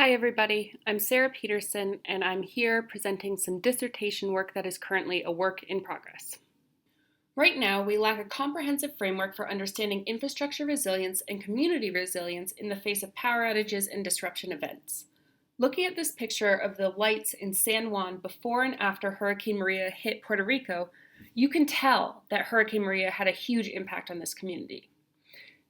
Hi everybody, I'm Sarah Peterson and I'm here presenting some dissertation work that is currently a work in progress. Right now, we lack a comprehensive framework for understanding infrastructure resilience and community resilience in the face of power outages and disruption events. Looking at this picture of the lights in San Juan before and after Hurricane Maria hit Puerto Rico, you can tell that Hurricane Maria had a huge impact on this community.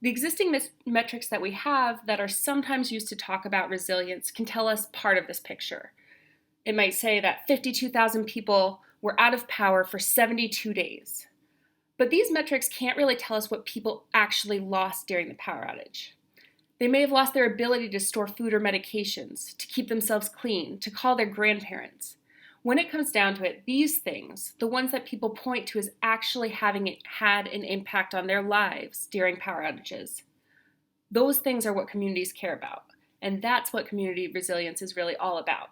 The existing metrics that we have that are sometimes used to talk about resilience can tell us part of this picture. It might say that 52,000 people were out of power for 72 days. But these metrics can't really tell us what people actually lost during the power outage. They may have lost their ability to store food or medications, to keep themselves clean, to call their grandparents. When it comes down to it, these things, the ones that people point to as actually having had an impact on their lives during power outages, those things are what communities care about. And that's what community resilience is really all about.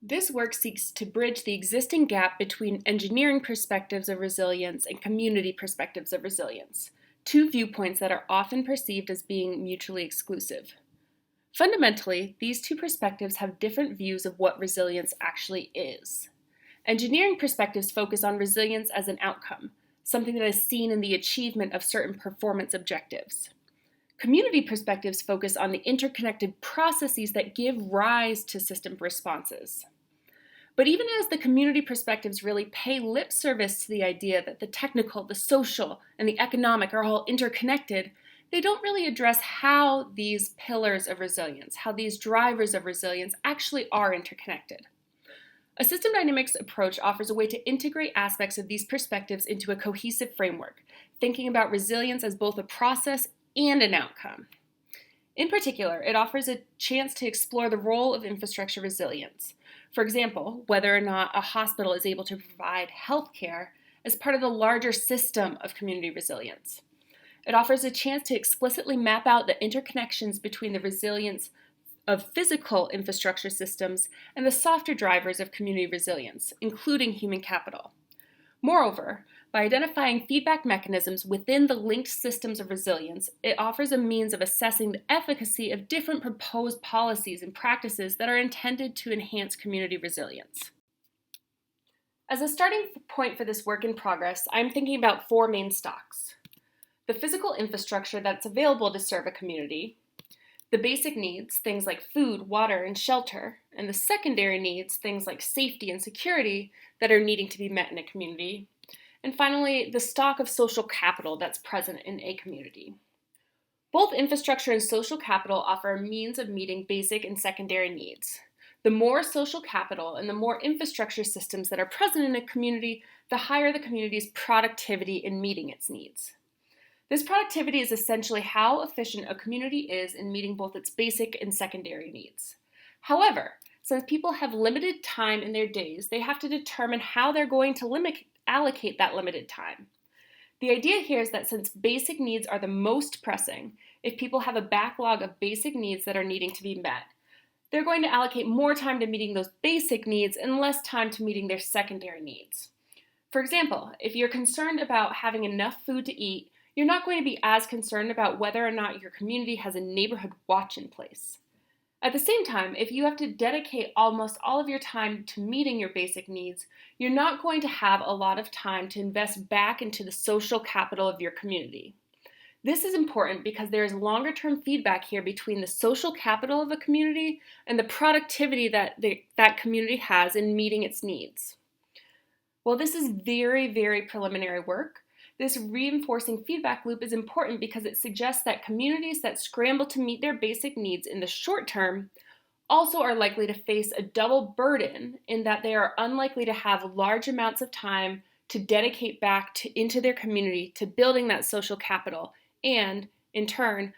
This work seeks to bridge the existing gap between engineering perspectives of resilience and community perspectives of resilience, two viewpoints that are often perceived as being mutually exclusive. Fundamentally, these two perspectives have different views of what resilience actually is. Engineering perspectives focus on resilience as an outcome, something that is seen in the achievement of certain performance objectives. Community perspectives focus on the interconnected processes that give rise to system responses. But even as the community perspectives really pay lip service to the idea that the technical, the social, and the economic are all interconnected, they don't really address how these pillars of resilience, how these drivers of resilience actually are interconnected. A system dynamics approach offers a way to integrate aspects of these perspectives into a cohesive framework, thinking about resilience as both a process and an outcome. In particular, it offers a chance to explore the role of infrastructure resilience. For example, whether or not a hospital is able to provide health care as part of the larger system of community resilience. It offers a chance to explicitly map out the interconnections between the resilience of physical infrastructure systems and the softer drivers of community resilience, including human capital. Moreover, by identifying feedback mechanisms within the linked systems of resilience, it offers a means of assessing the efficacy of different proposed policies and practices that are intended to enhance community resilience. As a starting point for this work in progress, I'm thinking about four main stocks: the physical infrastructure that's available to serve a community, the basic needs, things like food, water, and shelter, and the secondary needs, things like safety and security that are needing to be met in a community, and finally, the stock of social capital that's present in a community. Both infrastructure and social capital offer a means of meeting basic and secondary needs. The more social capital and the more infrastructure systems that are present in a community, the higher the community's productivity in meeting its needs. This productivity is essentially how efficient a community is in meeting both its basic and secondary needs. However, since people have limited time in their days, they have to determine how they're going to allocate that limited time. The idea here is that since basic needs are the most pressing, if people have a backlog of basic needs that are needing to be met, they're going to allocate more time to meeting those basic needs and less time to meeting their secondary needs. For example, if you're concerned about having enough food to eat, you're not going to be as concerned about whether or not your community has a neighborhood watch in place. At the same time, if you have to dedicate almost all of your time to meeting your basic needs, you're not going to have a lot of time to invest back into the social capital of your community. This is important because there is longer-term feedback here between the social capital of a community and the productivity that community has in meeting its needs. While this is very, very preliminary work, this reinforcing feedback loop is important because it suggests that communities that scramble to meet their basic needs in the short term also are likely to face a double burden in that they are unlikely to have large amounts of time to dedicate back into their community to building that social capital and, in turn,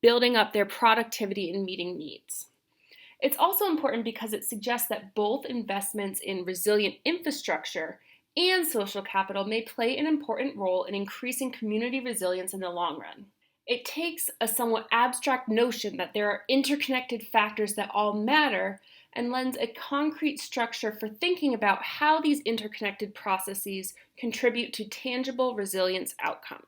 building up their productivity in meeting needs. It's also important because it suggests that both investments in resilient infrastructure and social capital may play an important role in increasing community resilience in the long run. It takes a somewhat abstract notion that there are interconnected factors that all matter and lends a concrete structure for thinking about how these interconnected processes contribute to tangible resilience outcomes.